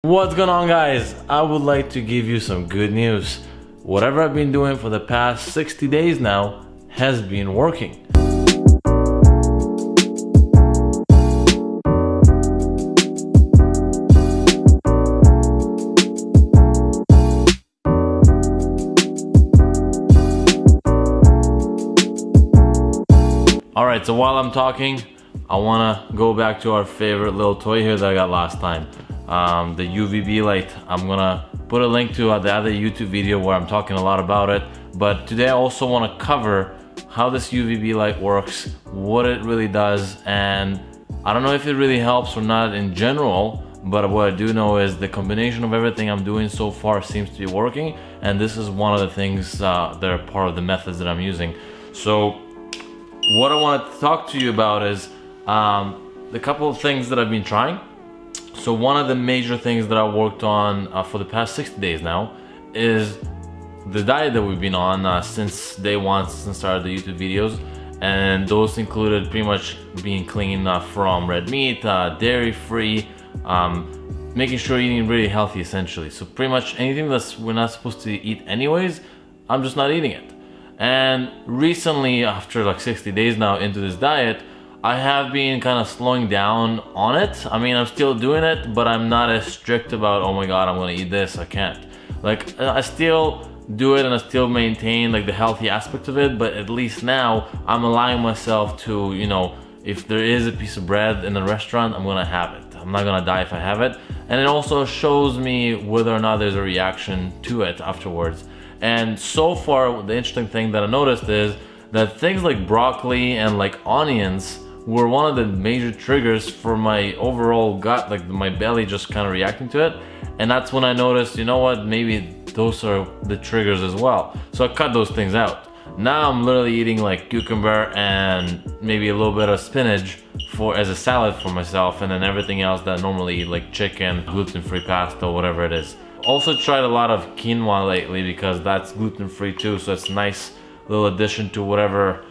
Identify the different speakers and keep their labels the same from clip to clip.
Speaker 1: What's going on, guys? I would like to give you some good news. Whatever I've been doing for the past 60 days now has been working. Alright, so while I'm talking, I want to go back to our favorite little toy here that I got last time. The UVB light. I'm gonna put a link to the other YouTube video where I'm talking a lot about it, but today I also want to cover how this UVB light works, what it really does, and I don't know if it really helps or not in general, but what I do know is the combination of everything I'm doing so far seems to be working, and this is one of the things that are part of the methods that I'm using. So what I want to talk to you about is the couple of things that I've been trying. So one of the major things that I worked on for the past 60 days now is the diet that we've been on since day one, since I started the YouTube videos. And those included pretty much being clean from red meat, dairy free, making sure you're eating really healthy essentially. So pretty much anything that we're not supposed to eat anyways, I'm just not eating it. And recently, after like 60 days now into this diet, I have been kind of slowing down on it. I mean, I'm still doing it, but I'm not as strict about, oh my god, I'm gonna eat this, I can't. Like, I still do it and I still maintain like the healthy aspect of it, but at least now I'm allowing myself to, you know, if there is a piece of bread in the restaurant, I'm gonna have it. I'm not gonna die if I have it. And it also shows me whether or not there's a reaction to it afterwards. And so far, the interesting thing that I noticed is that things like broccoli and like onions were one of the major triggers for my overall gut, like my belly just kind of reacting to it. And that's when I noticed, you know what, maybe those are the triggers as well. So I cut those things out. Now I'm literally eating like cucumber and maybe a little bit of spinach as a salad for myself, and then everything else that I normally eat, like chicken, gluten-free pasta, whatever it is. Also tried a lot of quinoa lately because that's gluten-free too, so it's a nice little addition to whatever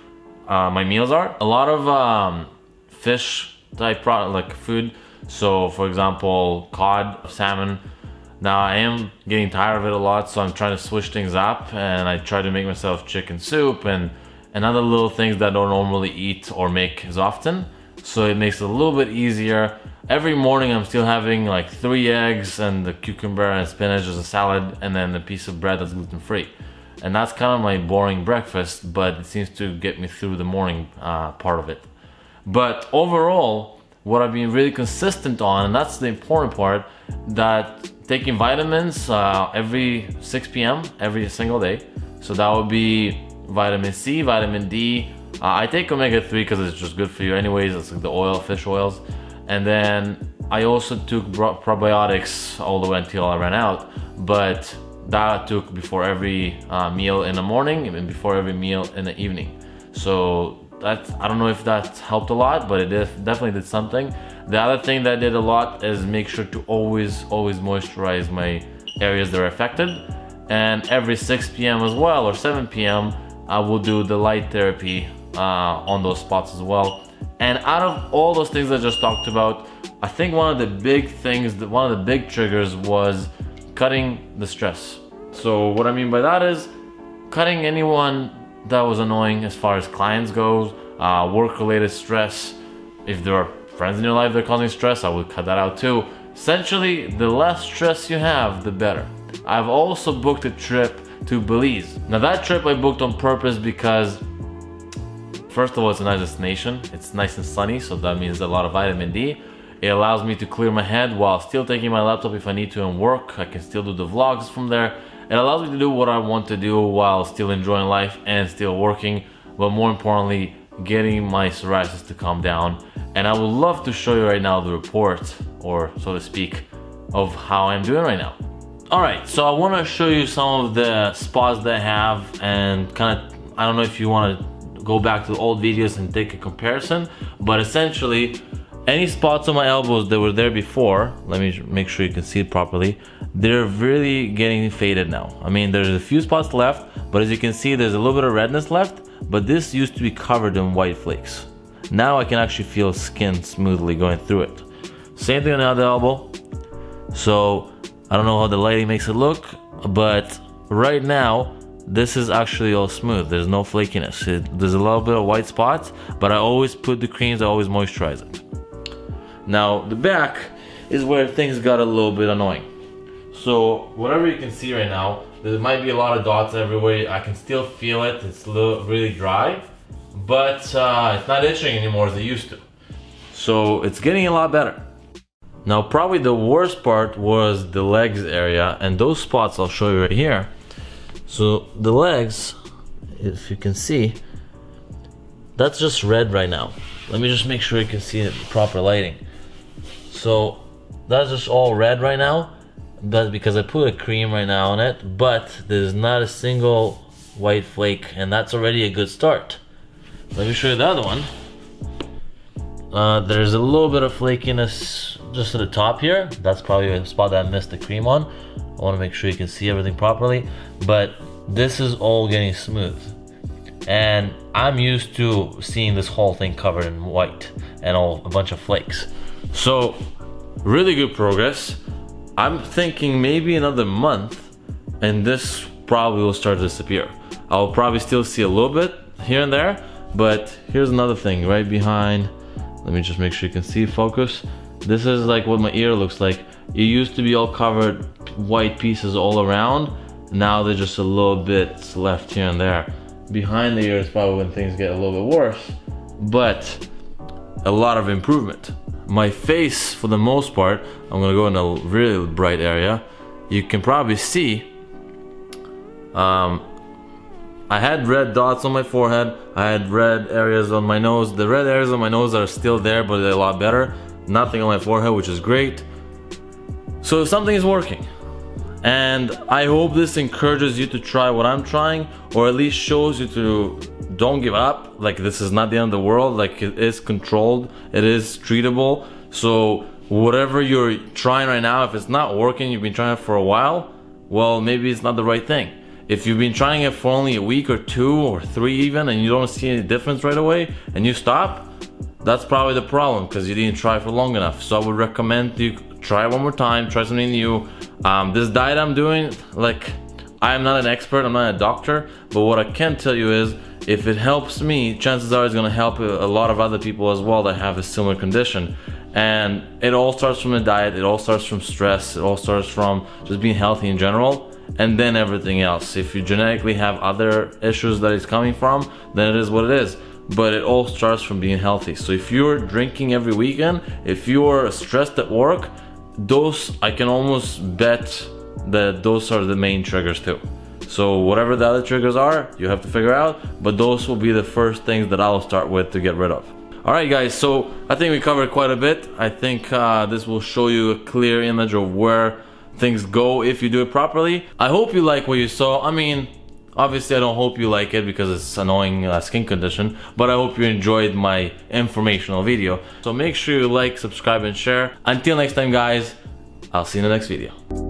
Speaker 1: my meals are. A lot of fish type product, like food. So for example, cod, salmon. Now I am getting tired of it a lot, so I'm trying to switch things up, and I try to make myself chicken soup and other little things that I don't normally eat or make as often. So it makes it a little bit easier. Every morning I'm still having like 3 eggs and the cucumber and spinach as a salad, and then a piece of bread that's gluten-free. And that's kind of my boring breakfast, but it seems to get me through the morning part of it. But overall, what I've been really consistent on, and that's the important part, that taking vitamins every 6 p.m. every single day. So that would be vitamin C, vitamin D. I take omega-3 because it's just good for you anyways. It's like the oil, fish oils. And then I also took probiotics all the way until I ran out. But that I took before every meal in the morning and before every meal in the evening. So that, I don't know if that helped a lot, but it definitely did something. The other thing that did a lot is make sure to always moisturize my areas that are affected. And every 6 p.m. as well, or 7 p.m. I will do the light therapy on those spots as well. And out of all those things I just talked about, I think one of the big things, one of the big triggers was cutting the stress. So what I mean by that is cutting anyone that was annoying as far as clients goes, work-related stress. If there are friends in your life that are causing stress, I would cut that out too. Essentially, the less stress you have, the better. I've also booked a trip to Belize. Now that trip I booked on purpose because first of all, it's a nice destination. It's nice and sunny, so that means a lot of vitamin D. It allows me to clear my head while still taking my laptop if I need to and work. I can still do the vlogs from there. It allows me to do what I want to do while still enjoying life and still working, but more importantly, getting my psoriasis to calm down. And I would love to show you right now the report, or so to speak, of how I'm doing right now. Alright, so I want to show you some of the spots that I have, and kind of, I don't know if you want to go back to the old videos and take a comparison, but essentially any spots on my elbows that were there before, let me make sure you can see it properly, they're really getting faded now. I mean, there's a few spots left, but as you can see, there's a little bit of redness left, but this used to be covered in white flakes. Now I can actually feel skin smoothly going through it. Same thing on the other elbow. So I don't know how the lighting makes it look, but right now this is actually all smooth. There's no flakiness. There's a little bit of white spots, but I always put the creams, I always moisturize it. Now the back is where things got a little bit annoying. So whatever you can see right now, there might be a lot of dots everywhere. I can still feel it. It's really dry, but it's not itching anymore as it used to. So it's getting a lot better. Now probably the worst part was the legs area, and those spots I'll show you right here. So the legs, if you can see, that's just red right now. Let me just make sure you can see it in proper lighting. So that's just all red right now. That's because I put a cream right now on it, but there's not a single white flake, and that's already a good start. Let me show you the other one. There's a little bit of flakiness just at the top here. That's probably a spot that I missed the cream on. I want to make sure you can see everything properly, but this is all getting smooth. And I'm used to seeing this whole thing covered in white and a bunch of flakes. So really good progress. I'm thinking maybe another month and this probably will start to disappear. I'll probably still see a little bit here and there, but here's another thing right behind. Let me just make sure you can see, focus. This is like what my ear looks like. It used to be all covered white pieces all around. Now there's just a little bit left here and there. Behind the ear is probably when things get a little bit worse, but a lot of improvement. My face, for the most part, I'm gonna go in a really bright area. You can probably see I had red dots on my forehead. I had red areas on my nose. The red areas on my nose are still there, but they're a lot better. Nothing on my forehead, which is great. So something is working. And I hope this encourages you to try what I'm trying, or at least shows you to don't give up. Like, this is not the end of the world. Like, it is controlled, it is treatable. So whatever you're trying right now, if it's not working, you've been trying it for a while, well, maybe it's not the right thing. If you've been trying it for only a week or 2 or 3 even, and you don't see any difference right away, and you stop, that's probably the problem, because you didn't try for long enough. So I would recommend you try one more time, try something new. This diet I'm doing, like, I'm not an expert, I'm not a doctor, but what I can tell you is, if it helps me, chances are it's gonna help a lot of other people as well that have a similar condition. And it all starts from the diet, it all starts from stress, it all starts from just being healthy in general, and then everything else. If you genetically have other issues that it's coming from, then it is what it is. But it all starts from being healthy. So if you're drinking every weekend, if you're stressed at work, those, I can almost bet that those are the main triggers too. So whatever the other triggers are, you have to figure out, but those will be the first things that I'll start with to get rid of. Alright guys, so I think we covered quite a bit. I think this will show you a clear image of where things go if you do it properly. I hope you like what you saw. I mean, obviously I don't hope you like it because it's annoying skin condition, but I hope you enjoyed my informational video. So make sure you like, subscribe, and share. Until next time guys, I'll see you in the next video.